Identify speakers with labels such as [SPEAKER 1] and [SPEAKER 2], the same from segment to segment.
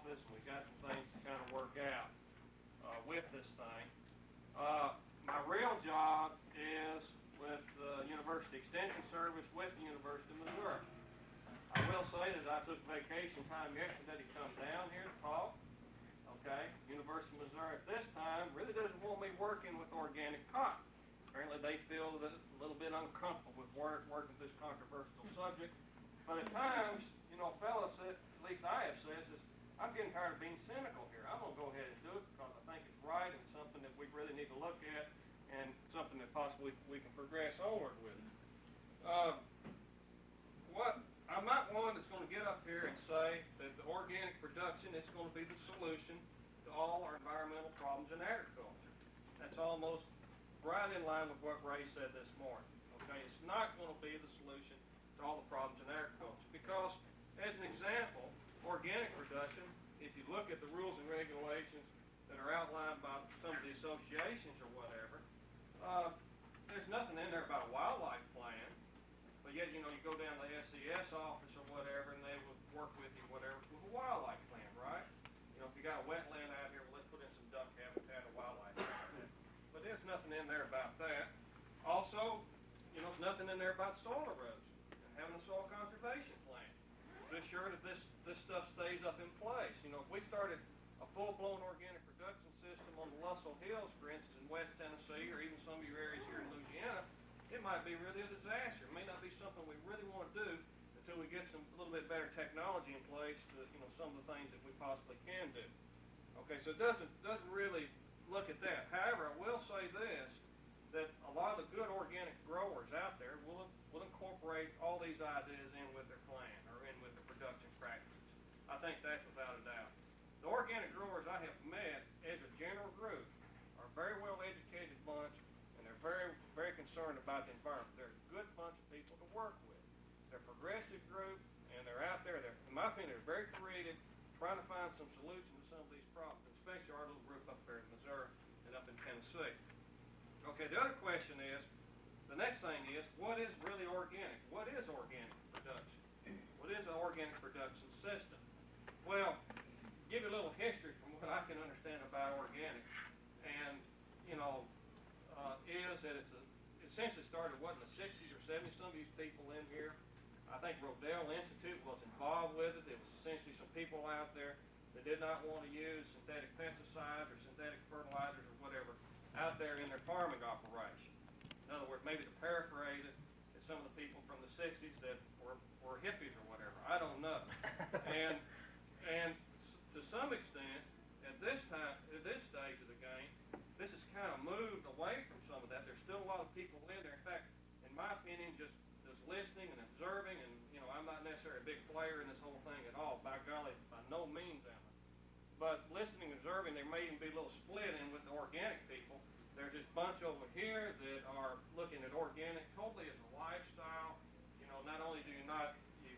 [SPEAKER 1] office, and we got some things to kind of work out with this thing. My real job is with the University Extension Service with the University of Missouri. I will say that I took vacation time yesterday to come down here to talk. Okay, University of Missouri at this time really doesn't want me working with organic cotton. Apparently they feel that a little bit uncomfortable with working with this controversial subject. But at times, fellas, at least I have said, is I'm getting tired of being cynical here. I'm going to go ahead and do it because I think it's right and something that we really need to look at and something that possibly we can progress onward with. I'm not one that's going to get up here and say that the organic production is going to be the solution to all our environmental problems in agriculture. That's almost right in line with what Ray said this morning. Okay, it's not going to be the solution to all the problems in agriculture because, as an example, organic production, if you look at the rules and regulations that are outlined by some of the associations or whatever, there's nothing in there about a wildlife plan. But yet, you go down to the SCS office or whatever, and they would work with you, whatever, with a wildlife plan, right? If you got a wetland out here, well, let's put in some duck habitat or wildlife habitat. But there's nothing in there about that. Also, there's nothing in there about soil erosion and having a soil conservation plan. Be sure that this stuff stays up in place. If we started a full-blown organic production system on the Lussell Hills, for instance, in West Tennessee, or even some of your areas here in Louisiana, it might be really a disaster. It may not be something we really want to do until we get a little bit better technology in place to, some of the things that we possibly can do. Okay, so it doesn't really look at that. However, I will say this, that a lot of the good organic growers out there will incorporate all these ideas in with their plan or in with their production practices. I think that's without a doubt. The organic growers I have met as a general group are a very well-educated bunch, and they're very, very concerned about the environment. They're a good bunch of people to work with. They're a progressive group, and they're out there. In my opinion, they're very creative, trying to find some solution to some of these problems, especially our little group up there in Missouri and up in Tennessee. Okay, the other question is, the next thing is, what is really organic? What is organic production? What is an organic production system? Well, give you a little history from what I can understand about organic, and is that it essentially started in the 60s or 70s. Some of these people in here, I think Rodale Institute was involved with it. There was essentially some people out there that did not want to use synthetic pesticides or synthetic fertilizers or whatever out there in their farming operation. In other words, maybe to paraphrase it, it's some of the people from the 60s that were hippies or whatever. I don't know. And to some extent, at this stage of the game, this has kind of moved away from some of that. There's still a lot of people in there. In fact, in my opinion, just listening and observing, and I'm not necessarily a big player in this whole thing at all. By golly, by no means am I. But listening and observing, there may even be a little split in with the organic people. There's this bunch over here that are looking at organic totally as a lifestyle. Not only do you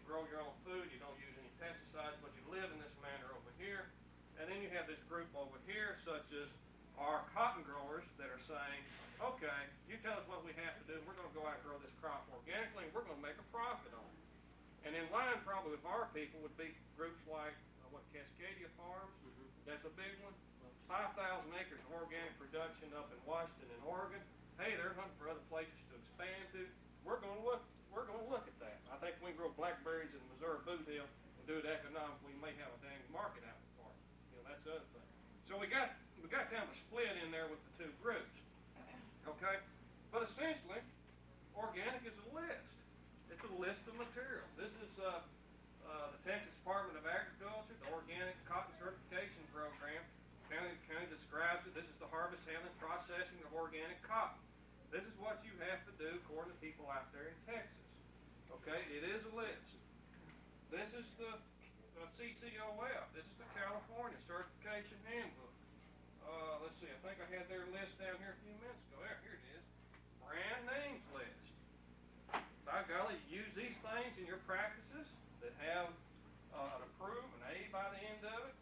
[SPEAKER 1] grow your own food, you don't use any pesticides, but you live in this manner over here. And then you have this group over here, such as our cotton growers that are saying, okay, you tell us what we have to do. We're going to go out and grow this crop organically, and we're going to make a profit on it. And in line probably with our people would be groups like Cascadia Farms. That's a big one. 5,000 acres of organic production up in Washington and Oregon. Hey, they're hunting for other places to expand to. We're going to look at that. I think we can grow blackberries in the Missouri boot hill and do it economically. We may have a dang market out for it. That's the other thing. So we got kind of a split in there with the two groups. Okay? But essentially, organic is a list. It's a list of materials. This is the Texas Department of Agriculture, the Organic Cotton Certification Program. County describes it. This is the harvest, handling, processing of organic cotton. This is what you have to do according to people out there in Texas. Okay? It is a list. This is the CCOF. This is the California Certification Handbook. Let's see. I think I had their list down here a few minutes ago. Here it is. Brand names list. By golly, you use these things in your practices that have an approved, an A by the end of it.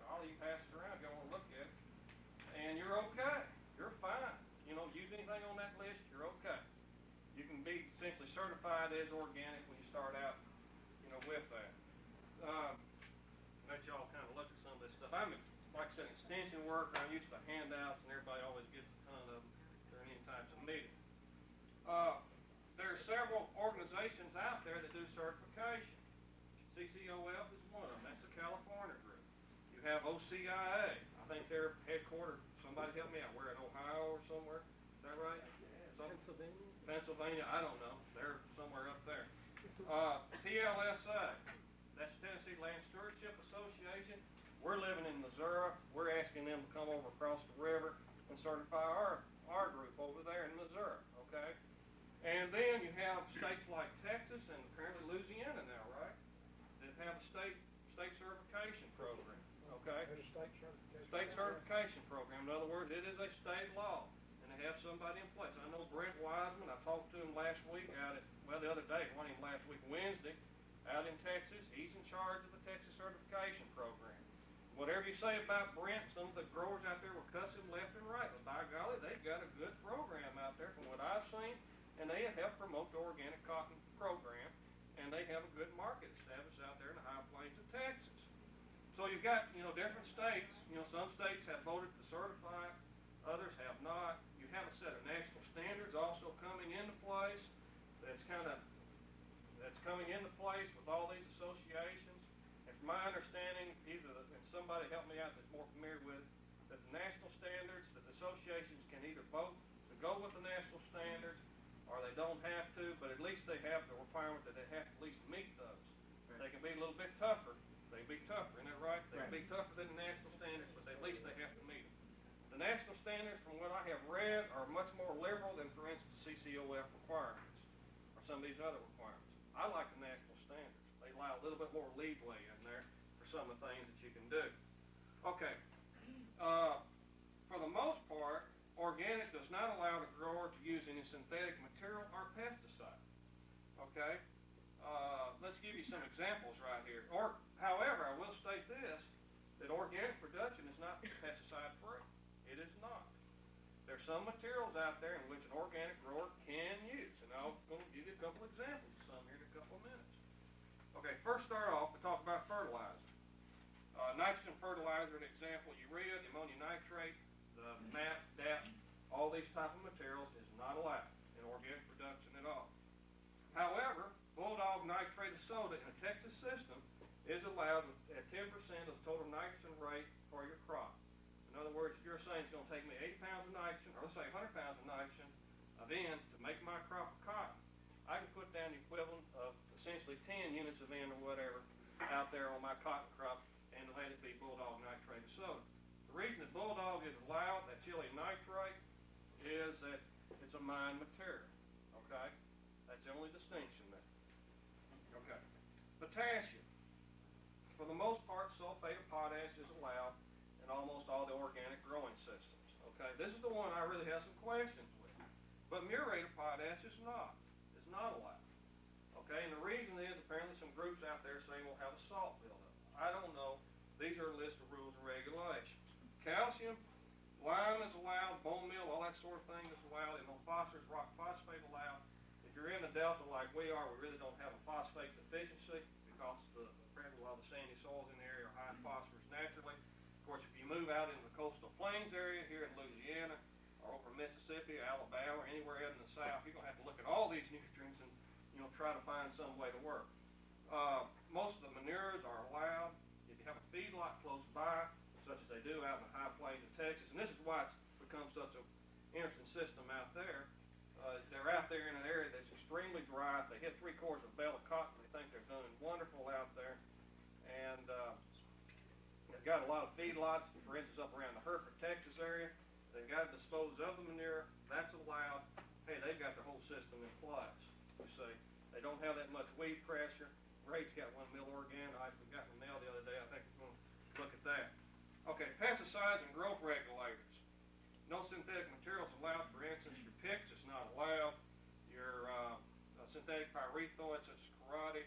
[SPEAKER 1] Golly, you pass it around, go and look at it, and you're okay. You're fine. Use anything on that list, you're okay. You can be essentially certified as organic when you start out, with that. Let y'all kind of look at some of paperwork, I'm used to handouts, and everybody always gets a ton of them during any types of meeting. There are several organizations out there that do certification. CCOF is one of them. That's the California group. You have OCIA. I think they're headquartered, somebody help me out, where in Ohio or somewhere? Is that right?
[SPEAKER 2] Pennsylvania?
[SPEAKER 1] Pennsylvania, I don't know. They're somewhere up there. TLSA, that's the Tennessee Land Stewardship Association. We're living in Missouri. We're asking them to come over across the river and certify our group over there in Missouri, okay? And then you have states like Texas and apparently Louisiana now, right? That have a state certification program, okay? State certification program. In other words, it is a state law, and they have somebody in place. I know Brent Wiseman. I talked to him last week the other day, one of him last week, Wednesday, out in Texas. He's in charge of the Texas certification program. Whatever you say about Brent, some of the growers out there will cuss him left and right, but by golly, they've got a good program out there from what I've seen, and they have helped promote the organic cotton program, and they have a good market established out there in the high plains of Texas. So you've got, different states. Some states have voted to certify it, others have not. You have a set of national standards also coming into place. That's coming into place with all these associations. And from my understanding, and somebody help me out that's more familiar with it, that the national standards, that the associations can either vote to go with the national standards, or they don't have to, but at least they have the requirement that they have to at least meet those. Right. They can be a little bit tougher. They can be tougher, isn't that right? They can be tougher than the national standards, but at least they have to meet them. The national standards, from what I have read, are much more liberal than, for instance, CCOF requirements, or some of these other requirements. I like the national standards. They allow a little bit more leeway in there for some of the things that you can do. Okay. For the most part, organic does not allow the grower to use any synthetic material or pesticide. Okay? Let's give you some examples right here. However, I will state this, that organic production is not pesticide free. It is not. There's some materials out there in which an organic grower can use, and I'm going to give you a couple examples of some here in a couple of minutes. Okay, first start off, we talk about fertilizer. Nitrogen fertilizer, an example, urea, ammonium nitrate, the MAP, DAP, all these type of materials is not allowed in organic production at all. However, bulldog nitrate of soda in a Texas system is allowed at 10% of the total nitrogen rate for your crop. In other words, if you're saying it's going to take me 80 pounds of nitrogen, or let's say 100 pounds of nitrogen of N to make my crop of cotton, I can put down the equivalent of essentially 10 units of N or whatever out there on my cotton crop and let it be bulldog nitrate of soda. The reason that bulldog is allowed, that chili nitrate, is that it's a mine material. Okay? That's the only distinction there. Okay. Potassium. For the most part, sulfate of potash is allowed in almost all the organic growing systems. Okay? This is the one I really have some questions with. But muriate of potash is not. It's not allowed. Okay? And the reason is apparently some groups out there saying we'll have a salt buildup. I don't know. These are a list of rules and regulations. Calcium, lime is allowed, bone meal, all that sort of thing is allowed, and no phosphorus, rock phosphate allowed. If you're in the Delta like we are, we really don't have a phosphate deficiency because apparently a lot of the sandy soils in the area are high in phosphorus naturally. Of course, if you move out into the coastal plains area here in Louisiana or over Mississippi, Alabama, or anywhere out in the south, you're going to have to look at all these nutrients and try to find some way to work. Most of the manures are allowed. If you have a feedlot close by, such as they do out in the high plains of Texas, and this is why it's become such an interesting system out there. They're out there in an area that's extremely dry. If they hit 3/4 of a bale of cotton, they think they're doing wonderful out there. And they've got a lot of feedlots, for instance, up around the Hereford, Texas area. They've got to dispose of the manure. That's allowed. Hey, they've got their whole system in place. You see, they don't have that much weed pressure. Ray's got one mill organoid. We got in the mail the other day. I think we're going to look at that. Okay, pesticides and growth regulators. No synthetic materials allowed. For instance, your PIX is not allowed. Your synthetic pyrethroids, such as karate.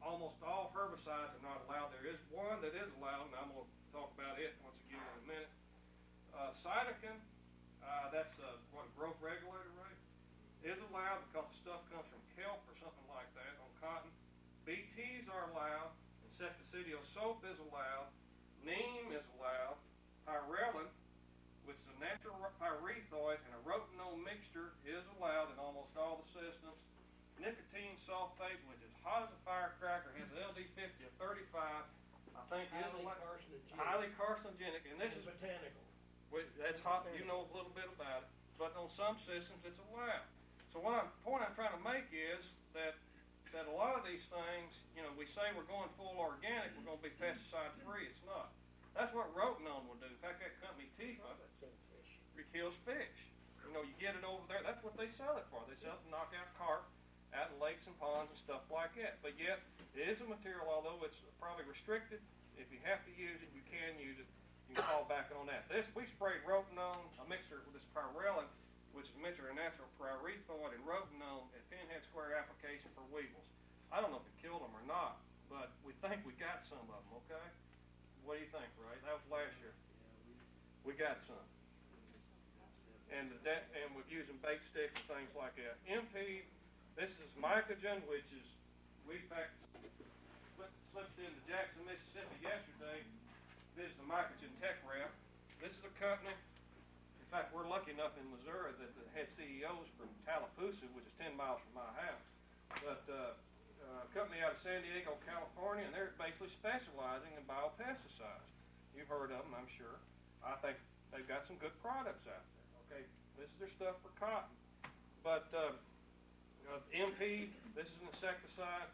[SPEAKER 1] Almost all herbicides are not allowed. There is one that is allowed, and I'm going to talk about it once again in a minute. Cytokine, that's a growth regulator, right? Is allowed because the stuff comes from kelp or something like that on cotton. BTs are allowed. Insecticidal soap is allowed. Neem is allowed. pyrethroid and a rotenone mixture is allowed in almost all the systems. Nicotine sulfate, which is hot as a firecracker, has an LD50 of 35. I think is highly carcinogenic, and this is
[SPEAKER 2] botanical.
[SPEAKER 1] That's hot. You know a little bit about it, but on some systems it's allowed. So point I'm trying to make is that a lot of these things, you know, we say we're going full organic, we're going to be pesticide free. It's not. That's what rotenone will do. In fact, that company Tifa kills fish. You know, you get it over there. That's what they sell it for. They sell it to knock out carp out in lakes and ponds and stuff like that. But yet, it is a material, although it's probably restricted. If you have to use it, you can use it. You can fall back on that. We sprayed rotenone, a mixture with this pyrrolin, which is a mixture of natural pyrethroid and rotenone at pinhead square application for weevils. I don't know if it killed them or not, but we think we got some of them, okay? What do you think, Ray? That was last year. We got some. And we're using bait sticks and things like that. MP, this is mycogen, which is, we in fact slipped into Jackson, Mississippi yesterday, visited the mycogen tech rep. This is a company, in fact, we're lucky enough in Missouri that the head CEO's from Tallapoosa, which is 10 miles from my house. But a company out of San Diego, California, and they're basically specializing in biopesticides. You've heard of them, I'm sure. I think they've got some good products out there. Okay, this is their stuff for cotton. But MP, this is an insecticide.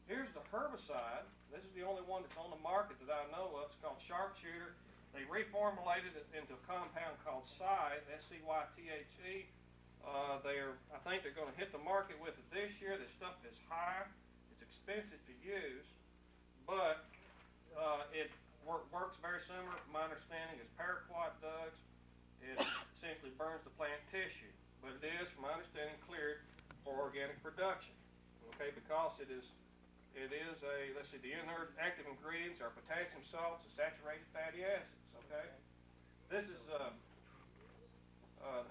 [SPEAKER 1] Here's the herbicide. This is the only one that's on the market that I know of. It's called sharpshooter. They reformulated it into a compound called Scythe, S-C-Y-T-H-E. I think they're going to hit the market with it this year. This stuff is high. It's expensive to use, but it works very similar, from my understanding, as paraquat does. It essentially burns the plant tissue, but it is, from my understanding, cleared for organic production. Okay, because it is a, let's see, the inert active ingredients are potassium salts and saturated fatty acids. Okay, this is the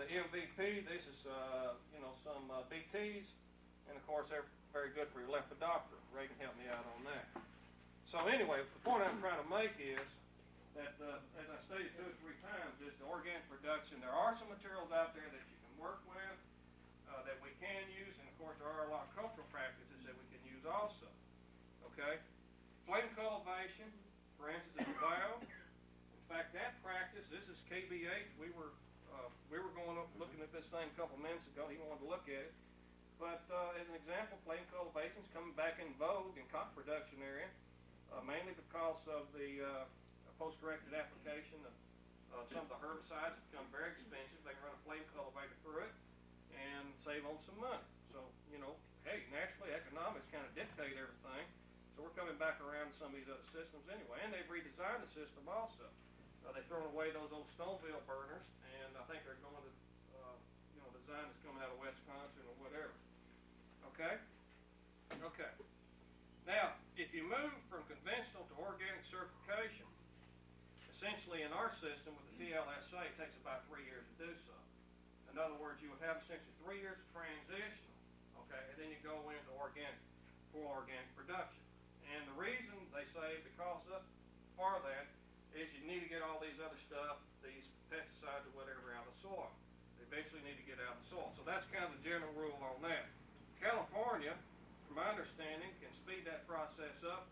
[SPEAKER 1] MVP. This is some BTs, and of course they're very good for your lepidoptera. Ray can help me out on that. So anyway, the point I'm trying to make is that, as I stated 2 or 3 times, is the organic production. There are some materials out there that you can work with, that we can use, and of course there are a lot of cultural practices that we can use also. Okay? Flame cultivation, for instance, is allowed. In fact, that practice, this is KBH. We were going up looking at this thing a couple minutes ago. He wanted to look at it. But as an example, flame cultivation is coming back in vogue in cotton production area, mainly because of the post-corrected application of some of the herbicides have become very expensive. They can run a flame cultivator through it and save on some money. So, you know, hey, naturally economics kind of dictate everything. So we're coming back around to some of these other systems anyway. And they've redesigned the system also. They've thrown away those old Stoneville burners, and I think they're going to, design that's coming out of Wisconsin or whatever. Okay? Okay. Now, if you move from conventional to organic certification, essentially in our system with the TLSA, it takes about 3 years to do so. In other words, you would have essentially 3 years of transition, okay, and then you go into full organic production. And the reason they say for that is you need to get all these other stuff, these pesticides or whatever, out of the soil. They eventually need to get out of the soil. So that's kind of the general rule on that. California, from my understanding, can speed that process up,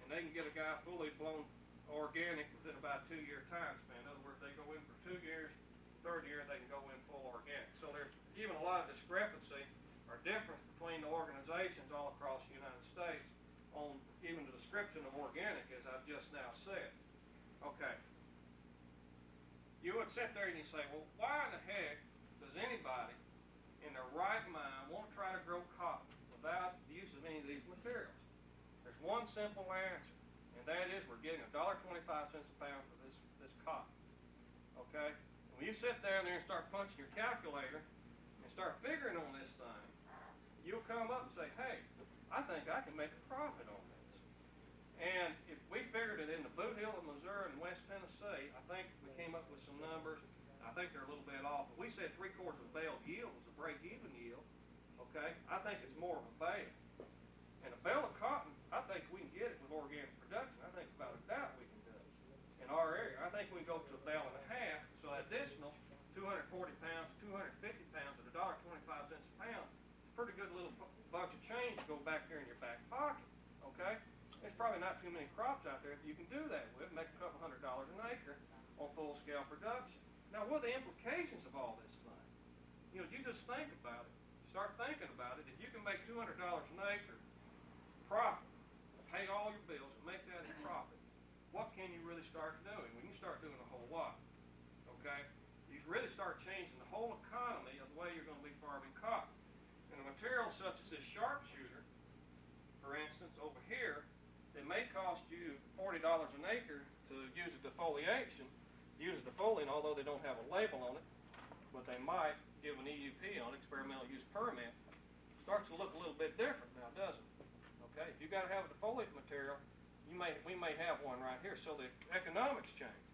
[SPEAKER 1] and they can get a guy fully blown organic within about a 2-year time span. In other words, they go in for 2 years, third year they can go in full organic. So there's even a lot of discrepancy or difference between the organizations all across the United States on even the description of organic, as I've just now said. Okay. You would sit there and you say, well, why in the heck does anybody in their right mind want to try to grow cotton without the use of any of these materials? There's one simple answer, and that is we're getting $1.25 a pound for this cotton. Okay? When you sit down there and start punching your calculator and start figuring on this thing, you'll come up and say, hey, I think I can make a profit on this. And if we figured it in the Boot Hill of Missouri and West Tennessee, I think we came up with some numbers. I think they're a little bit off. But we said 3/4 of a bale yield was a break-even yield. Okay? I think it's more of a bale. And a bale of cotton, I think we can get it with organic production. I think without a doubt we can do it in our area. I think we can go to a bale and a half, so additional 200 240 pounds, 250 pounds at $1.25 a pound. It's a pretty good little bunch of change to go back there in your back pocket, okay? There's probably not too many crops out there that you can do that with, make a couple $100 an acre on full-scale production. Now, what are the implications of all this thing? You know, you just think about it. Start thinking about it. If you can make $200 an acre profit, pay all your bills, and make that as profit, what can you really start doing? Well, you can start doing a whole lot, okay? You really start changing the whole economy of the way you're going to be farming cotton. And a material such as this sharpshooter, for instance, over here, it may cost you $40 an acre to use a defoliation, use a defoliant, although they don't have a label on it, but they might give an EUP on it, experimental use permit. Starts to look a little bit different now, doesn't it? Okay, if you've got to have a defoliant material, we may have one right here, so the economics change.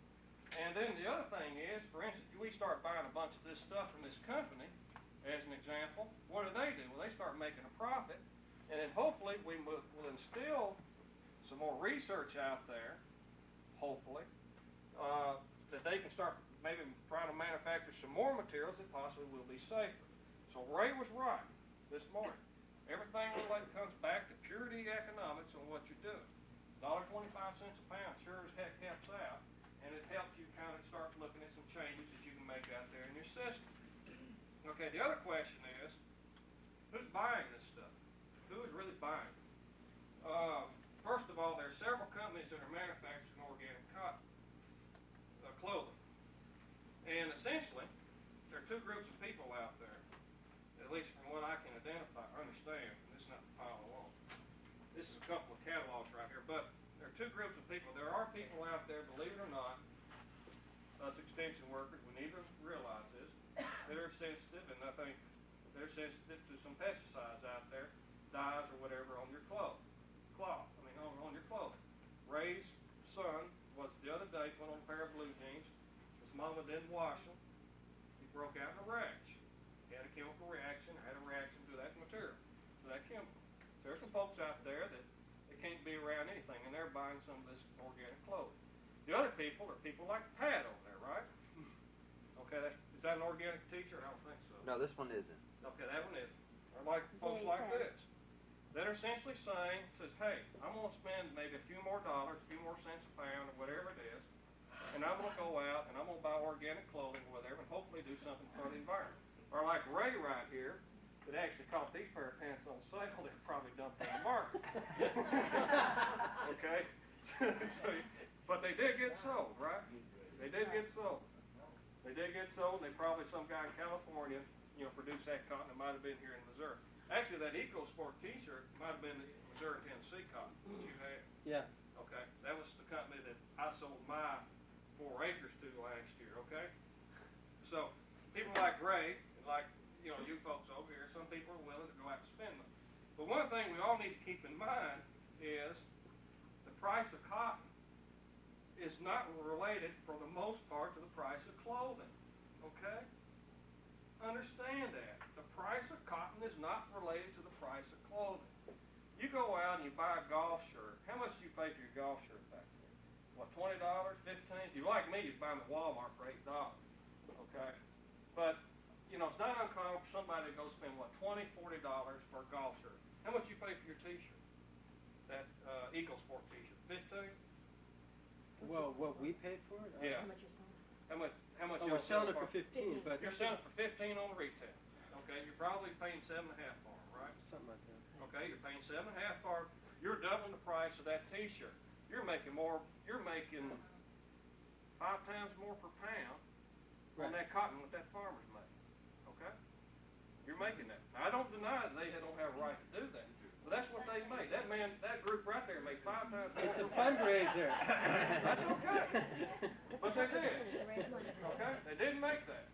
[SPEAKER 1] And then the other thing is, for instance, we start buying a bunch of this stuff from this company, as an example, what do? Well, they start making a profit, and then hopefully we will instill some more research out there, hopefully, that they can start maybe trying to manufacture some more materials that possibly will be safer. So Ray was right this morning. Everything comes back to purity economics on what you're doing. $1.25 a pound sure as heck helps out, and it helps you kind of start looking at some changes that you can make out there in your system. Okay, the other question is, who's buying this stuff? Who is really buying it? First of all, there are several companies that are manufacturing organic cotton clothing. And essentially, there are two groups of people out there, at least from what I can understand, and this is not to pile along. This is a couple of catalogs right here, but there are two groups of people. There are people out there, believe it or not, us extension workers, we need to realize this, that are sensitive, and I think they're sensitive to some pesticides out there, dyes or whatever on your on your clothing. Ray's son was the other day put on a pair of blue jeans. His mama didn't wash them. He broke out in a rash. He had a chemical reaction, or had a reaction to that material, to that chemical. So there's some folks out there that they can't be around anything, and they're buying some of this organic clothing. The other people are people like Pat over there, right? Okay, is that an organic t-shirt? I don't think so.
[SPEAKER 2] No, this one isn't.
[SPEAKER 1] Okay, that one isn't. Or like folks like this, that are essentially saying, says, hey, I'm going to spend maybe a few more dollars, a few more cents a pound, or whatever it is, and I'm going to go out and I'm going to buy organic clothing or whatever, and hopefully do something for the environment. Or like Ray right here, that actually caught these pair of pants on sale, they probably dumped in the market. Okay? So, but they did get sold, right? They did get sold. They did get sold, and they probably, some guy in California, produced that cotton. It might have been here in Missouri. Actually, that EcoSport t-shirt might have been the Missouri, Tennessee cotton that you had.
[SPEAKER 3] Yeah.
[SPEAKER 1] Okay. That was the company that I sold my 4 acres to last year, okay? So, people like Ray, and like, you folks over here, some people are willing to go out and spend them. But one thing we all need to keep in mind is the price of cotton is not related, for the most part, to the price of clothing, okay? Understand that. The price of cotton is not related to the price of clothing. You go out and you buy a golf shirt. How much do you pay for your golf shirt back there? What, $20, $15? If you like me, you'd buy them at Walmart for $8, okay? But, it's not uncommon for somebody to go spend, what, $20, $40 for a golf shirt. How much you pay for your t-shirt? That EcoSport t-shirt, $15?
[SPEAKER 3] Well, what we paid for it?
[SPEAKER 1] Yeah.
[SPEAKER 4] How much?
[SPEAKER 1] How much?
[SPEAKER 3] Oh, we're selling it for 15, but
[SPEAKER 1] You're selling it for 15 on retail. Okay, you're probably paying 7.5 for them, right?
[SPEAKER 3] something like that.
[SPEAKER 1] Okay, you're paying 7.5 for them. You're doubling the price of that t-shirt. You're making more. You're making 5 times more per pound on that cotton what that farmer's making. Okay, you're making that. Now, I don't deny that they don't have a right to do that, but that's what they made. That group right there made 5 times more.
[SPEAKER 3] It's a fundraiser.
[SPEAKER 1] That's okay. But they did. Okay? They didn't make that.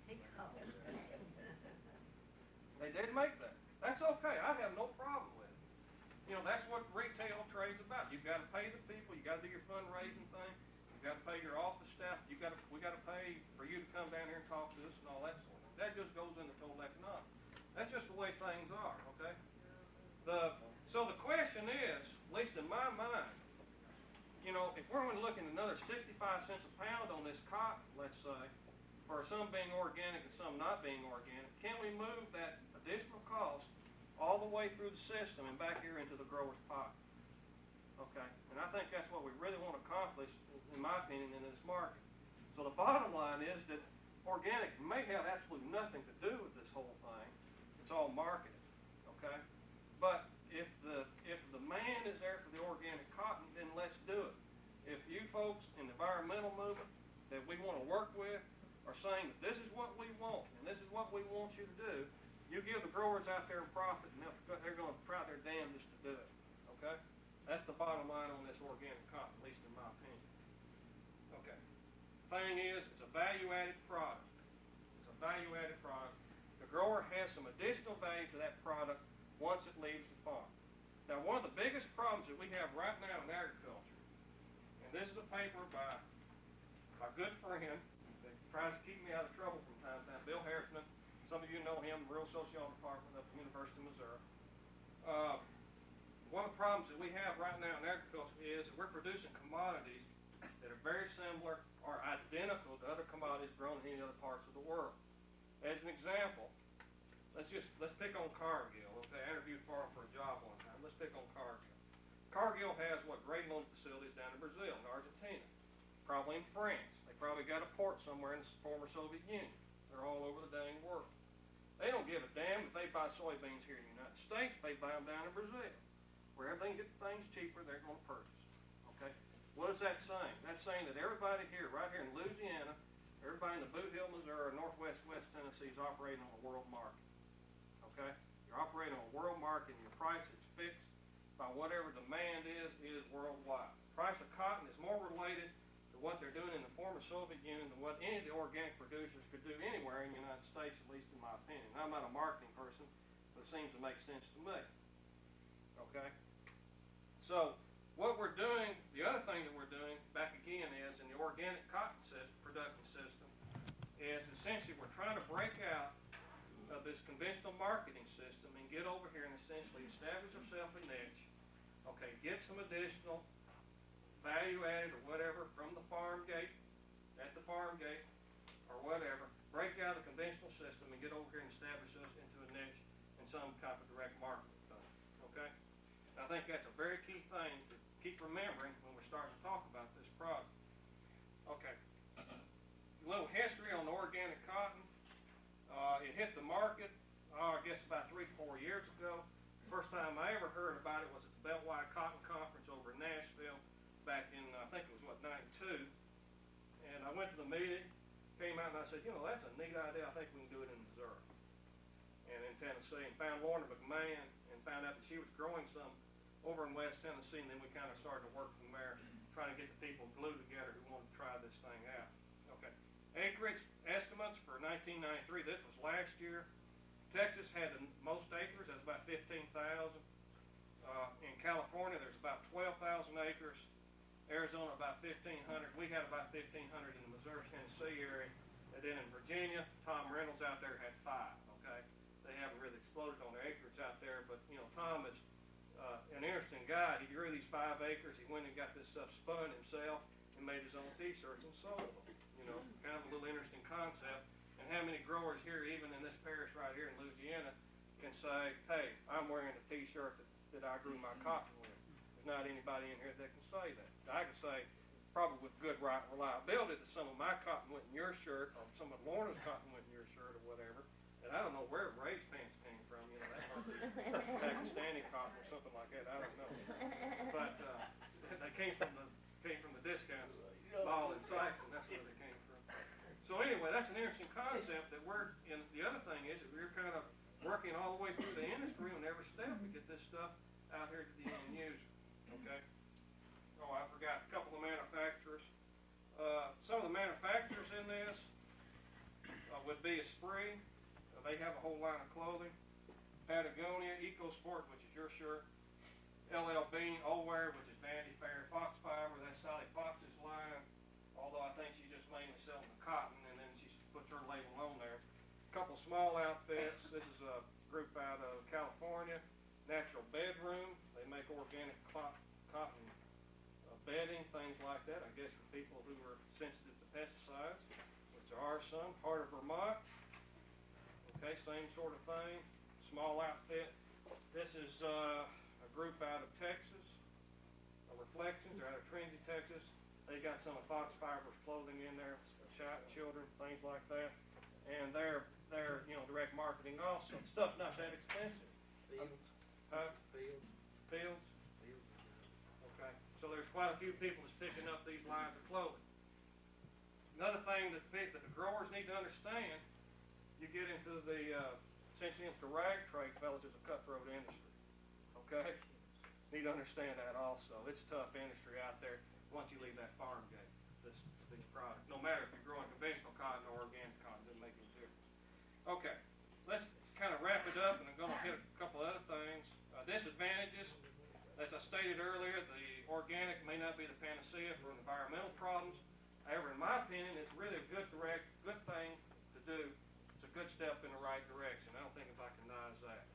[SPEAKER 1] They didn't make that. That's okay. I have no problem with it. That's what retail trade's about. You've got to pay the people. You've got to do your fundraising thing. You've got to pay your office staff. We got to pay for you to come down here and talk to us and all that sort of thing. That just goes into total economics. That's just the way things are, okay? So the question is, at least in my mind, if we're only looking at another 65 cents a pound on this cotton, let's say, or some being organic and some not being organic, can we move that additional cost all the way through the system and back here into the grower's pocket? Okay, and I think that's what we really want to accomplish, in my opinion, in this market. So the bottom line is that organic may have absolutely nothing to do with this whole thing. It's all marketing, okay? But if the demand is there for the organic cotton, then let's do it. If you folks in the environmental movement that we want to work with are saying that this is what we want and this is what we want you to do, you give the growers out there a profit, and they're going to try their damnedest to do it, okay? That's the bottom line on this organic cotton, at least in my opinion. Okay. Thing is, it's a value-added product. It's a value-added product. The grower has some additional value to that product once it leaves the farm. Now, one of the biggest problems that we have right now in agriculture, and this is a paper by my good friend that tries to keep me out of trouble from time to time, Bill Harrison. Some of you know him, the Rural Sociology Department of the University of Missouri. One of the problems that we have right now in agriculture is that we're producing commodities that are very similar or identical to other commodities grown in any other parts of the world. As an example, let's pick on Cargill. Okay, I interviewed for him for a job one time. Let's pick on Cargill. Cargill has great loan facilities down in Brazil and Argentina, probably in France. They probably got a port somewhere in the former Soviet Union. They're all over the dang world. They don't give a damn if they buy soybeans here in the United States. They buy them down in Brazil. Wherever they can get things cheaper, they're going to purchase. Okay? What is that saying? That's saying that everybody here, right here in Louisiana, everybody in the Boot Hill, Missouri, or Northwest West Tennessee is operating on a world market. Okay? You're operating on a world market, and your price is fixed by whatever demand is worldwide. The price of cotton is more related to what they're doing in the former Soviet Union than what any of the organic producers could do anywhere in the United States, at least in my opinion. I'm not a marketing person, but it seems to make sense to me. Okay? So what we're doing, the other thing that we're doing, back again, is in the organic cotton production system, is essentially we're trying to break out of this conventional marketing system and get over here and essentially establish ourselves a niche, okay, get some additional value added or whatever from the farm gate, at the farm gate, or whatever, break out of the conventional system and get over here and establish us into a niche in some type of direct marketing thing, okay? I think that's a very key thing to keep remembering when we're starting to talk about this product. Okay. A little history on the organic cotton. It hit the market, I guess about 3-4 years ago. First time I ever heard about it was at the Beltwide Cotton Conference over in Nashville back in, I think it was, 92. And I went to the meeting, came out and I said, you know, that's a neat idea. I think we can do it in Missouri and in Tennessee. And found Lorna McMahon and found out that she was growing some over in West Tennessee, and then we kind of started to work from there, trying to get the people glued together who wanted to try this thing out. Okay. Acreage estimates for 1993, this was last year. Texas had the most acres, that's about 15,000. In California, there's about 12,000 acres. Arizona, about 1,500. We had about 1,500 in the Missouri-Tennessee area. And then in Virginia, Tom Reynolds out there had 5, okay? They haven't really exploded on their acreage out there, but, you know, Tom is an interesting guy. He grew these 5 acres. He went and got this stuff spun himself and made his own T-shirts and sold them. You know, kind of a little interesting concept. And how many growers here, even in this parish right here in Louisiana, can say, hey, I'm wearing a T-shirt that I grew my cotton with. There's not anybody in here that can say that. I can say, probably with good reliability, that some of my cotton went in your shirt, or some of Lorna's cotton went in your shirt, or whatever. And I don't know where Ray's pants came from. You know, that might be Pakistani cotton or something like that. I don't know. But they came from the discount mall in Sykes, and that's where they came from. So anyway, that's an interesting concept that we're in. The other thing is that we're kind of working all the way through the industry on every step to get this stuff out here to the end user. Okay. Oh, I forgot a couple of manufacturers. Some of the manufacturers in this would be Esprit. They have a whole line of clothing. Patagonia, EcoSport, which is your shirt. LL Bean, O'Ware, which is Vanity Fair. Fox Fiber, that's Sally Fox's line. Although I think she's just mainly selling the cotton, and then she puts her label on there. A couple small outfits. This is a group out of California. Natural Bedroom. They make organic cotton bedding, things like that. I guess for people who are sensitive to pesticides, which These are some. Heart of Vermont. Okay, same sort of thing. Small outfit. This is a group out of Texas. Reflections. They're out of Trinity, Texas. They got some of Fox Fibers clothing in there, children, things like that. And they're direct marketing also. Stuff's not that expensive.
[SPEAKER 2] Fields.
[SPEAKER 1] Huh?
[SPEAKER 2] Fields.
[SPEAKER 1] Fields?
[SPEAKER 2] Fields.
[SPEAKER 1] Okay. So there's quite a few people that's picking up these lines of clothing. Another thing that the growers need to understand, you get into the, essentially into the rag trade, fellas, is a cutthroat industry. Okay? Need to understand that also. It's a tough industry out there once you leave that farm gate, these products. No matter if you're growing conventional cotton or organic cotton, doesn't make any difference. Okay, let's kind of wrap it up, and I'm going to hit a couple other things. Disadvantages, as I stated earlier, the organic may not be the panacea for environmental problems. However, in my opinion, it's really a good thing to do. It's a good step in the right direction. I don't think if I can deny that.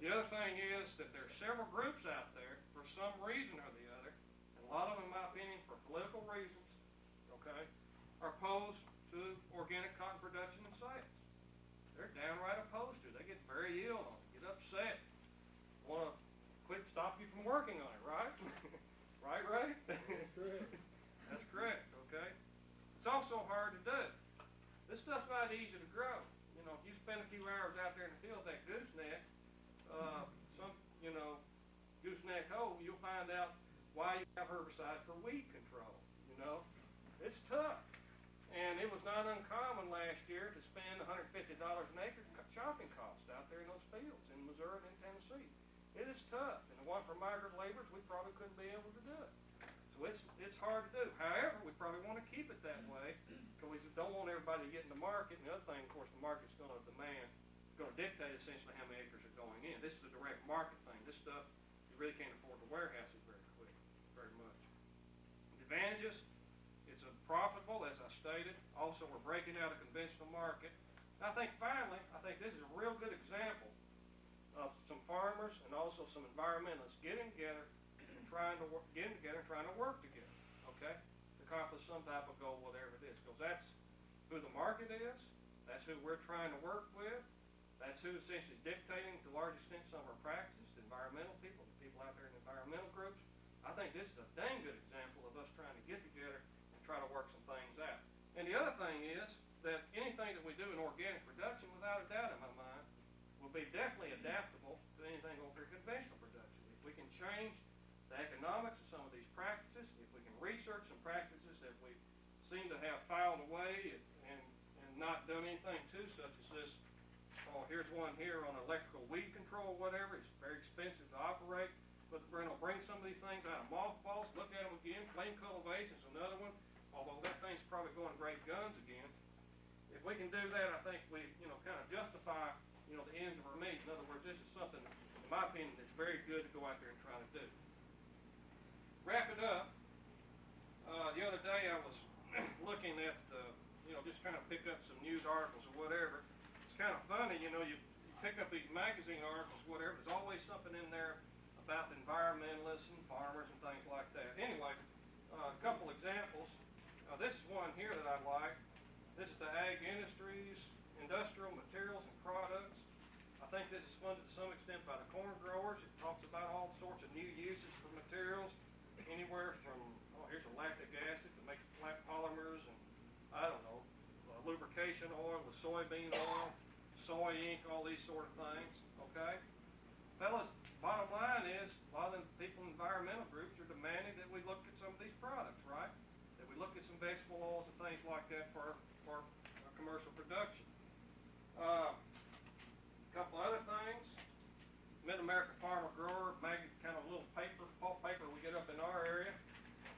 [SPEAKER 1] The other thing is that there are several groups out there, for some reason or the other, and a lot of them, in my opinion, for political reasons, okay, are opposed to organic cotton production and sales. They're downright opposed to it. They get very ill on it, get upset, want to stop you from working on it, right? Right, Ray?
[SPEAKER 3] That's correct.
[SPEAKER 1] That's correct, okay? It's also hard to do. This stuff's not easy to grow. You know, if you spend a few hours out there in the field with that gooseneck, gooseneck hoe, you'll find out why you have herbicides for weed control. You know, it's tough. And it was not uncommon last year to spend $150 an acre chopping cost out there in those fields in Missouri and in Tennessee. It is tough. And the one for migrant laborers, we probably couldn't be able to do it. So it's hard to do. However, we probably want to keep it that way because we don't want everybody to get in the market. And the other thing, of course, the market's going to demand, going to dictate essentially how many acres are going in. This is a direct market thing. This stuff, you really can't afford to warehouse it very much. Advantages, it's profitable, as I stated. Also, we're breaking out a conventional market. And I think finally, this is a real good example of some farmers and also some environmentalists getting together and trying to work together, okay, to accomplish some type of goal, whatever it is, because that's who the market is, that's who we're trying to work with, that's who's essentially dictating to a large extent some of our practices, the environmental people, the people out there in environmental groups. I think this is a dang good example of us trying to get together and try to work some things out. And the other thing is that anything that we do in organic production, without a doubt in my mind, will be definitely adaptable to anything over conventional production. If we can change the economics of some of these practices, if we can research some practices that we seem to have filed away and not done anything to, such as this, here's one here on electrical weed control, whatever. It's very expensive to operate, but we're going to bring some of these things out of mothballs, look at them again. Flame cultivation's another one, although that thing's probably going great guns again. If we can do that, I think we, kind of justify, the ends of our means. In other words, this is something, in my opinion, that's very good to go out there and try to do. Wrap it up. The other day I was looking at, just kind of pick up some news articles or whatever. It's kind of funny, you pick up these magazine articles, whatever. There's always something in there about the environmentalists and farmers and things like that. Anyway, a couple examples. This is one here that I like. This is the Ag Industries, Industrial Materials and Products. I think this is funded to some extent by the corn growers. It talks about all sorts of new uses for materials, anywhere from, here's a lactic acid that makes flat polymers and, lubrication oil with soybean oil, soy ink, all these sort of things, okay? Fellas, bottom line is, a lot of the people in environmental groups are demanding that we look at some of these products, right? That we look at some vegetable oils and things like that for commercial production. A couple other things. Mid-America Farmer Grower, kind of a little pulp paper we get up in our area.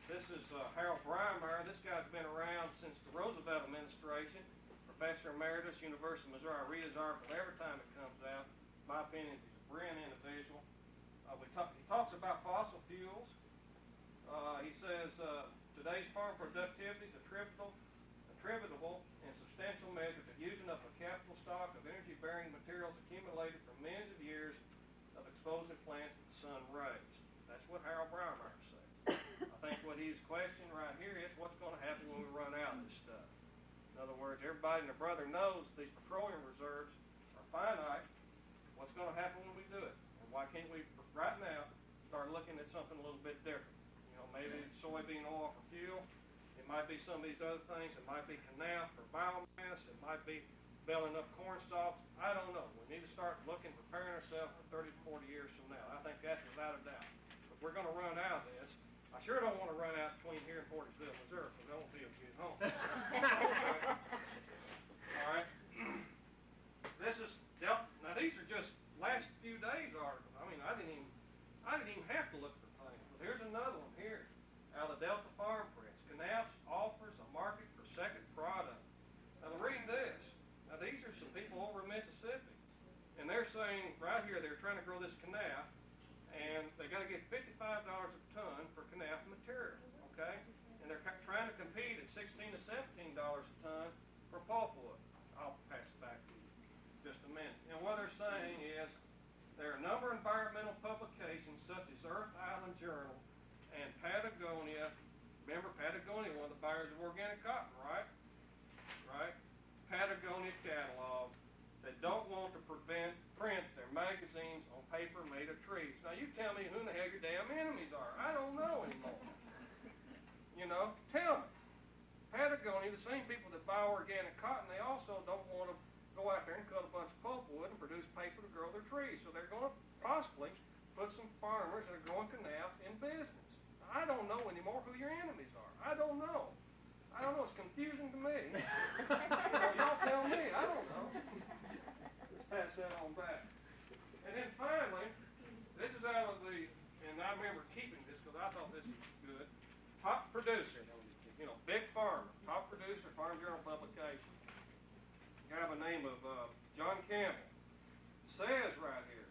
[SPEAKER 1] This is Harold Breimeyer. This guy's been around since the Roosevelt administration. Professor Emeritus, University of Missouri. I read his article every time it comes out. In my opinion, he's a brilliant individual. He talks about fossil fuels. He says, today's farm productivity is attributable in substantial measure to using up a capital stock of energy-bearing materials accumulated from millions of years of exposing plants to the sun rays. That's what Harold Breimeyer says. I think what he's questioning right here is what's going to happen when we run out of this stuff. In In other words, everybody and their brother knows these petroleum reserves are finite. What's going to happen when we do it? And why can't we, right now, start looking at something a little bit different? You know, maybe soybean oil for fuel. It might be some of these other things. It might be canal for biomass. It might be baling up corn stalks. I don't know. We need to start looking, preparing ourselves for 30 to 40 years from now. I think that's without a doubt. But we're going to run out of this. I sure don't want to run out between here and Fortisville, Missouri, because I won't be able to get home. All right. This is now. These are just last few days articles. I mean, I didn't even have to look for things. But here's another one here, out of the Delta Farm Press. Canals offers a market for second product. Now, reading this. Now, these are some people over in Mississippi, and they're saying right here they're trying to grow this canal, and they got to get $55 a ton for canal material. Okay, and they're trying to compete at $16 to $17 a ton for pulpwood. I'll pass it back to you in just a minute. And what they're saying is there are a number of environmental publications such as Earth Island Journal and Patagonia. Remember Patagonia, one of the buyers of organic cotton, right? Right? Patagonia catalog that don't want to print their magazines on paper made of trees. Now you tell me who the hell your damn enemies are. I don't know anymore. You know, tell me. Patagonia, the same people that buy organic cotton, they also don't want to go out there and cut a bunch of pulpwood and produce paper to grow their trees. So they're going to possibly put some farmers that are growing canal in business. I don't know anymore who your enemies are. I don't know. I don't know. It's confusing to me. Y'all tell me. I don't know. Let's pass that on back. And then finally, this is out of the, and I remember keeping this because I thought this was good, top producer. You know, big farmer, top producer, Farm Journal publication. You have a name of John Campbell. Says right here,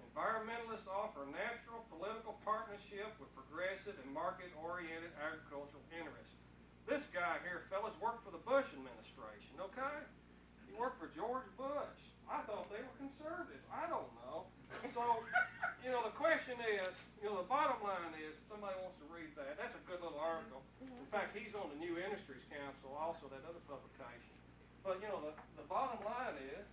[SPEAKER 1] environmentalists offer natural political partnership with progressive and market-oriented agricultural interests. This guy here, fellas, worked for the Bush administration, okay? He worked for George Bush. I thought they were conservatives. I don't know. So, you know, the question is, you know, the bottom line is, if somebody wants to read that, that's a good little article. In fact, he's on the New Industries Council, also that other publication. But, you know, the bottom line is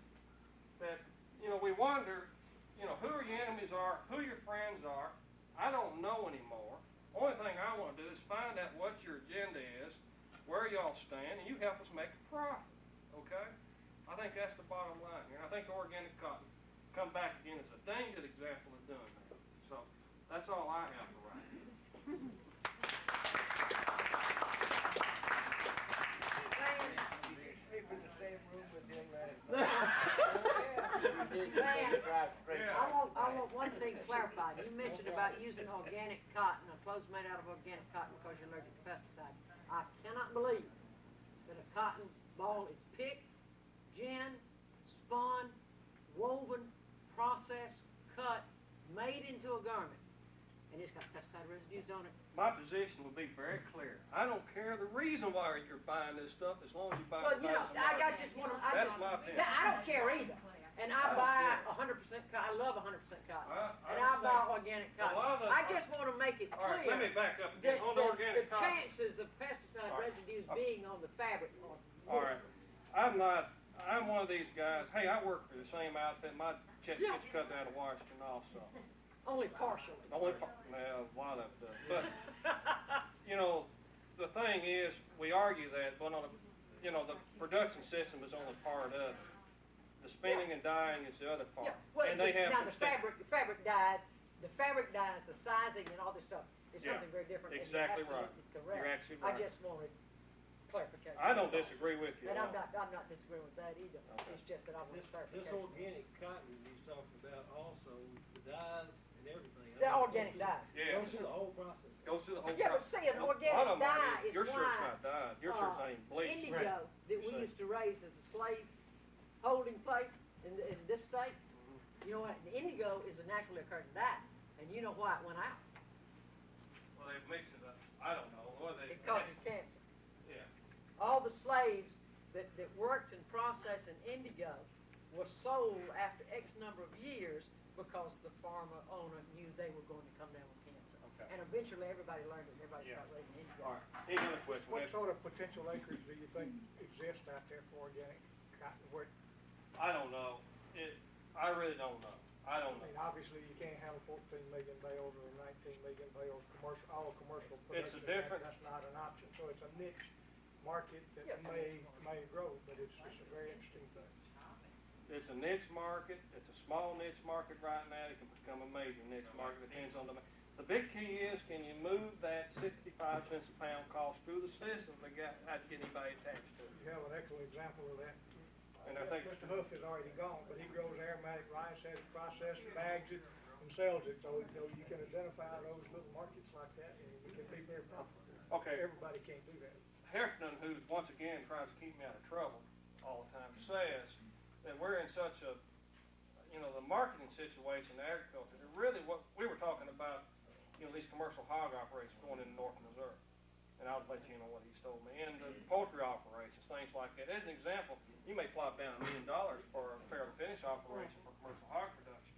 [SPEAKER 1] that, you know, we wonder, you know, who your enemies are, who your friends are. I don't know anymore. Only thing I want to do is find out what your agenda is, where y'all stand, and you help us make a profit, okay? I think that's the bottom line here. I think organic cotton come back again as a dang good example of doing that. So that's all I have to write.
[SPEAKER 2] I want one thing clarified. You mentioned about using organic cotton, or clothes made out of organic cotton because you're allergic to pesticides. I cannot believe that a cotton ball is picked, ginned, spun, woven, processed, cut, made into a garment, and it's got pesticide residues on it.
[SPEAKER 1] My position will be very clear. I don't care the reason why you're buying this stuff as long as you buy
[SPEAKER 2] Well,
[SPEAKER 1] it.
[SPEAKER 2] you know, I just want to.
[SPEAKER 1] That's my opinion.
[SPEAKER 2] I don't care either. And I buy 100% cotton. I love 100% cotton. And I buy organic cotton. I just want to make it
[SPEAKER 1] All right,
[SPEAKER 2] clear
[SPEAKER 1] let me back up again. On the organic
[SPEAKER 2] the
[SPEAKER 1] cotton.
[SPEAKER 2] chances of pesticide residues being on the fabric are
[SPEAKER 1] All right. I'm one of these guys. Hey, I work for the same outfit. My chest gets cut out of Washington also.
[SPEAKER 2] only partially.
[SPEAKER 1] Well, a lot of it does. But, you know, the thing is, we argue that, but on a, you know, the production system is only part of it. The spinning and dyeing is the other part.
[SPEAKER 2] Yeah. Well,
[SPEAKER 1] and they have
[SPEAKER 2] now
[SPEAKER 1] some
[SPEAKER 2] the fabric dyes, the sizing and all this stuff is something very different.
[SPEAKER 1] Exactly right.
[SPEAKER 2] Correct.
[SPEAKER 1] You're actually right.
[SPEAKER 2] I just wanted clarification.
[SPEAKER 1] I don't disagree with you.
[SPEAKER 2] And I'm not disagreeing with that either.
[SPEAKER 1] Okay.
[SPEAKER 2] It's just that I want
[SPEAKER 3] This
[SPEAKER 2] clarification.
[SPEAKER 3] organic cotton he's talking about also, the dyes and everything.
[SPEAKER 2] The organic dyes.
[SPEAKER 1] Yeah.
[SPEAKER 3] Goes through the whole process.
[SPEAKER 1] Goes through the whole
[SPEAKER 2] Yeah, but
[SPEAKER 1] process.
[SPEAKER 2] see, an organic dye is
[SPEAKER 1] Your shirt's
[SPEAKER 2] why
[SPEAKER 1] not dyed. Your shirt's not even bleached.
[SPEAKER 2] indigo that we
[SPEAKER 1] See.
[SPEAKER 2] used to raise as a slave holding place in this state, you know what, indigo is a naturally occurring dye, and you know why it went out.
[SPEAKER 1] Well, they've mixed it up. I don't know.
[SPEAKER 2] It causes cancer.
[SPEAKER 1] Yeah.
[SPEAKER 2] All the slaves that worked in processing indigo were sold after X number of years because the farmer owner knew they were going to come down with cancer.
[SPEAKER 1] Okay.
[SPEAKER 2] And eventually everybody learned it, and everybody
[SPEAKER 1] Yeah.
[SPEAKER 2] started raising indigo.
[SPEAKER 1] All right. He's in the question.
[SPEAKER 4] What sort of potential acreage do you think exists out there for organic cotton?
[SPEAKER 1] I don't know. I really don't know. I don't know.
[SPEAKER 4] I mean, obviously you can't handle 14 million bales or 19 million bales all commercial production.
[SPEAKER 1] It's a different.
[SPEAKER 4] That's not an option. So it's a niche market that
[SPEAKER 2] Yes.
[SPEAKER 4] may grow, but it's a very interesting thing.
[SPEAKER 1] It's a niche market. It's a small niche market right now. It can become a major niche market. Depends on the big key is, can you move that 65 cents a pound cost through the system to get anybody attached to it?
[SPEAKER 4] You have an excellent example of that.
[SPEAKER 1] And I think
[SPEAKER 4] Mr. Huff is already gone, but he grows aromatic rice, has it processed, bags it, and sells it. So you can identify those little markets like that, and you can be very profitable.
[SPEAKER 1] Okay.
[SPEAKER 4] Everybody can't do that.
[SPEAKER 1] Heffernan, who once again tries to keep me out of trouble all the time, says that we're in such a, the marketing situation in agriculture. That really, what we were talking about, these commercial hog operations going into north Missouri. And I'll let you know what he's told me. And the poultry operations, things like that. As an example, you may plop down $1 million for a fair to finish operation for commercial hog production.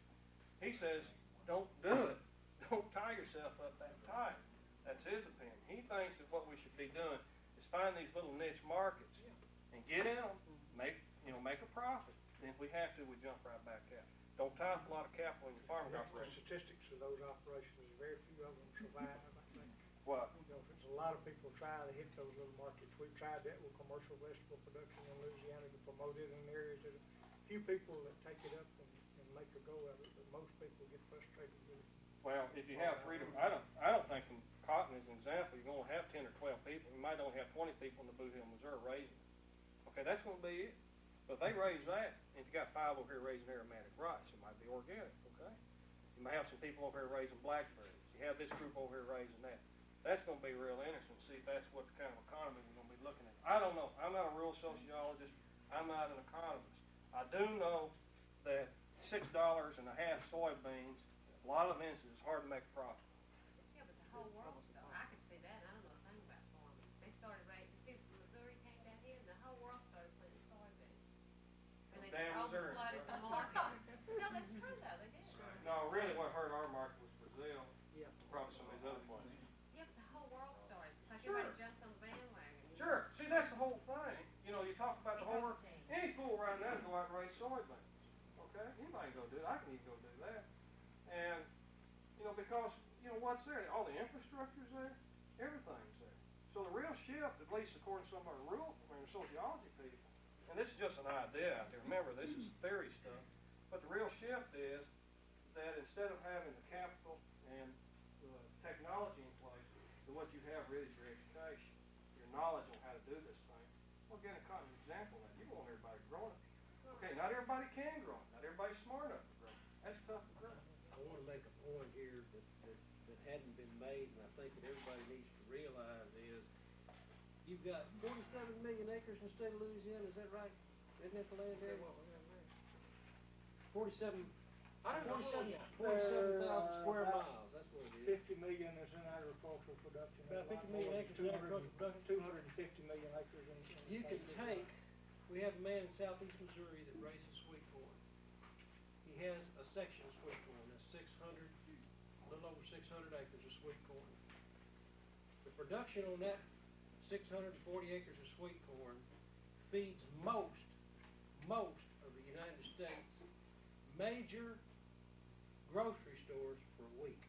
[SPEAKER 1] He says, don't do it. Don't tie yourself up that tight. That's his opinion. He thinks that what we should be doing is find these little niche markets and get in them, make a profit. And if we have to, we jump right back out. Don't tie up a lot of capital in your farming
[SPEAKER 4] The
[SPEAKER 1] operation.
[SPEAKER 4] statistics of those operations, very few of them survive, I think.
[SPEAKER 1] What?
[SPEAKER 4] There's a lot of people try to hit those little markets. We've tried that with commercial vegetable production in Louisiana to promote it in areas that few people that take it up and make a go of it, but most people get frustrated with it.
[SPEAKER 1] Well, if you have freedom, I don't think in cotton as an example, you're going to have 10 or 12 people. You might only have 20 people in the Boo Hill, Missouri raising it. Okay, that's going to be it. But if they raise that, and if you got 5 over here raising aromatic rice, it might be organic, okay? You may have some people over here raising blackberries. You have this group over here raising that. That's going to be real interesting to see if that's what kind of economy we're going to be looking at. I don't know. I'm not a real sociologist. I'm not an economist. I do know that $6.50 soybeans, a lot of instances, is hard to make a profit.
[SPEAKER 5] Yeah, but the whole world started, I can see that, and I don't know a thing about farming. They started raising, these people from Missouri came down here, and the whole world started planting soybeans. And they
[SPEAKER 1] Damn
[SPEAKER 5] just
[SPEAKER 1] Missouri.
[SPEAKER 5] overflooded the market. No, that's true though, they did.
[SPEAKER 1] No, really what hurt our market was Brazil,
[SPEAKER 2] Yeah.
[SPEAKER 1] probably some of these other places.
[SPEAKER 5] Yeah, but the whole world started, it's like
[SPEAKER 1] Sure.
[SPEAKER 5] everybody jumps on the bandwagon.
[SPEAKER 1] Sure. See, that's the whole thing. You talk about the whole world. Any fool right now can go out and raise soybeans. Okay? Anybody can go do it. I can even go do that. And, because, what's there? All the infrastructure's there. Everything's there. So the real shift, at least according to some of our sociology people, and this is just an idea out there. Remember, this is theory stuff. But the real shift is that instead of having the capital and the technology in place, that what you have really is your education, your knowledge on how to do this thing. Organic cotton is an example of that. You want everybody growing it. Okay, not everybody can grow it. Not everybody's smart enough to grow it. That's tough to grow.
[SPEAKER 3] I want to make a point here that hadn't been made, and I think that everybody needs to realize is, you've got 47 million acres in the state of Louisiana, is that right? Isn't that the land area? 47,000 square miles, that's what it is.
[SPEAKER 4] 50 million is in agricultural production.
[SPEAKER 3] About 50 million acres in agricultural production.
[SPEAKER 4] 250 million acres in.
[SPEAKER 3] You can take, we have a man in southeast Missouri that raises sweet corn. He has a section of sweet corn, that's 600, a little over 600 acres of sweet corn. The production on that 640 acres of sweet corn feeds most of the United States major grocery stores for a week.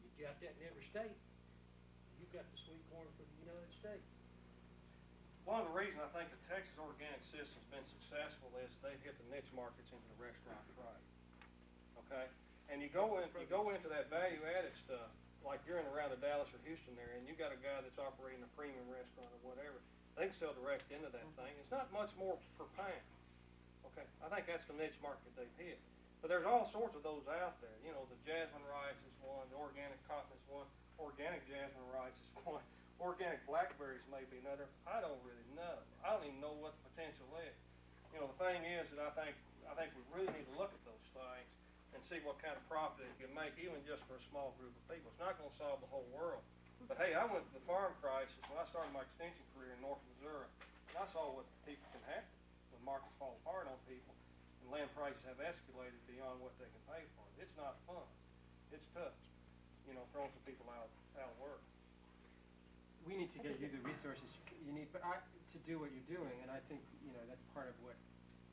[SPEAKER 3] You got that in every state. You've got the sweet corn for the United States.
[SPEAKER 1] One of the reasons I think the Texas organic system's been successful is they've hit the niche markets into the restaurant trade. Okay? And you go into that value-added stuff, like you're in around the Dallas or Houston area, and you got a guy that's operating a premium restaurant or whatever. They can sell direct into that thing. It's not much more per pound. Okay? I think that's the niche market they've hit. But there's all sorts of those out there. The jasmine rice is one, the organic cotton is one, organic jasmine rice is one, organic blackberries may be another. I don't really know. I don't even know what the potential is. The thing is that I think we really need to look at those things and see what kind of profit it can make, even just for a small group of people. It's not going to solve the whole world. But hey, I went through the farm crisis when I started my extension career in north Missouri, and I saw what people can happen when markets fall apart on people and land prices have escalated beyond what they can pay for it. It's not fun. It's tough, throwing some people out of work.
[SPEAKER 6] we need to get you the resources you need, but to do what you're doing, and I think, you know, that's part of what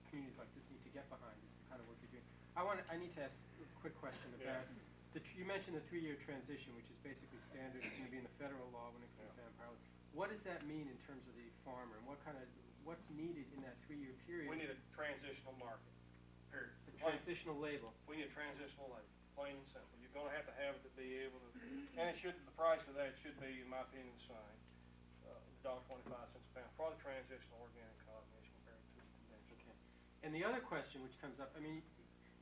[SPEAKER 6] communities like this need to get behind, is the kind of work you're doing. I need to ask a quick question about, you mentioned the 3-year transition, which is basically standard, it's going to be in the federal law when it comes down probably. What does that mean in terms of the farmer, and what's needed in that 3-year period?
[SPEAKER 1] We need a transitional market, period.
[SPEAKER 6] A transitional label.
[SPEAKER 1] We need a transitional label, plain and simple. You're going to have it to be able to, and the price of that should be, in my opinion, the same. $1.25 a pound for the transitional organic cotton as compared to the conventional.
[SPEAKER 6] Okay. And the other question which comes up, I mean,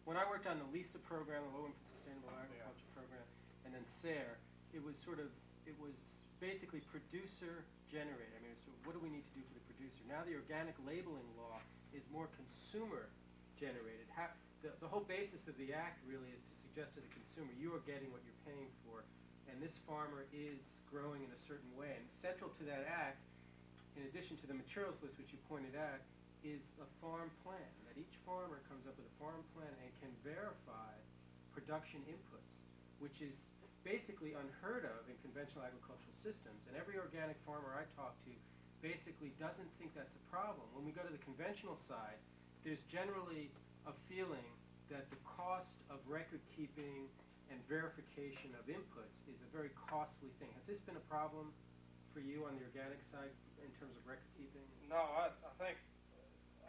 [SPEAKER 6] when I worked on the LISA program, the Low Infant Sustainable Agriculture program, and then SARE, it was basically producer generated. I mean, so what do we need to do for the producer? Now the organic labeling law is more consumer generated. The whole basis of the act really is to suggest to the consumer, you are getting what you're paying for, and this farmer is growing in a certain way. And central to that act, in addition to the materials list which you pointed out, is a farm plan, that each farmer comes up with a farm plan and can verify production inputs, which is basically unheard of in conventional agricultural systems. And every organic farmer I talk to basically doesn't think that's a problem. When we go to the conventional side, there's generally a feeling that the cost of record keeping and verification of inputs is a very costly thing. Has this been a problem for you on the organic side in terms of record keeping?
[SPEAKER 1] No, I think,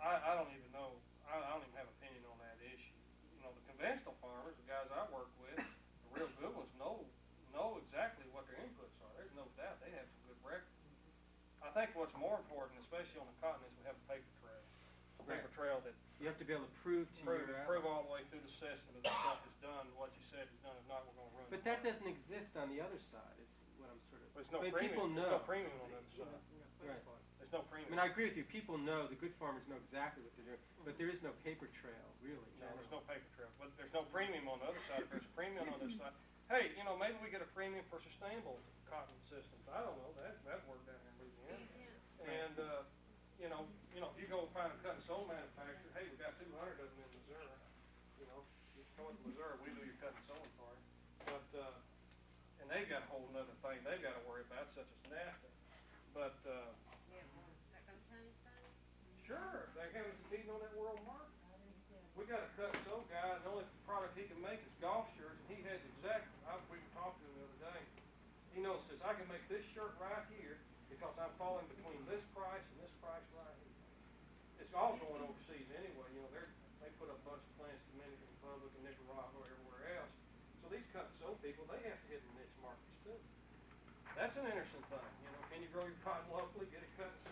[SPEAKER 1] I don't even know, I don't even have an opinion on that issue. You know, the conventional farmers, the guys I work with, the real good ones, know exactly what their inputs are. There's no doubt they have some good records. I think what's more important, especially on the cotton, is we have a paper trail. A paper trail that
[SPEAKER 6] you have to be able to prove
[SPEAKER 1] all the way through the system that the stuff is done, what you said is done. If not, we're going to run.
[SPEAKER 6] But that doesn't exist on the other side, is what I'm sort of.
[SPEAKER 1] There's no
[SPEAKER 6] premium.
[SPEAKER 1] People know. There's no premium on the other side.
[SPEAKER 6] Right.
[SPEAKER 1] There's no premium.
[SPEAKER 6] I mean, I agree with you. People know, the good farmers know exactly what they're doing, but there is no paper trail, really.
[SPEAKER 1] No, there's no paper trail. But there's no premium on the other side. If there's a premium on the other side, hey, you know, maybe we get a premium for sustainable cotton systems. I don't know. That worked down here in Louisiana. And if you go find a cut and sew manufacturer, hey, we got 200 of them in Missouri. You know, you come to Missouri, we do your cut and sewing for you. But and they've got a whole other thing they've got to worry about, such as NAFTA. But
[SPEAKER 5] is that gonna change things?
[SPEAKER 1] sure, they have us competing on that world market. We got a cut and sew guy, and the only product he can make is golf shirts, and he has we were talking to him the other day. He says, I can make this shirt right here because I'm falling between this price and this price right here. It's all going overseas anyway. You know, they put up a bunch of plants in the Dominican Republic and Nicaragua or everywhere else. So these cut and sew people, they have to hit the niche markets too. That's an interesting thing. You know, can you grow your cotton locally, get it cut and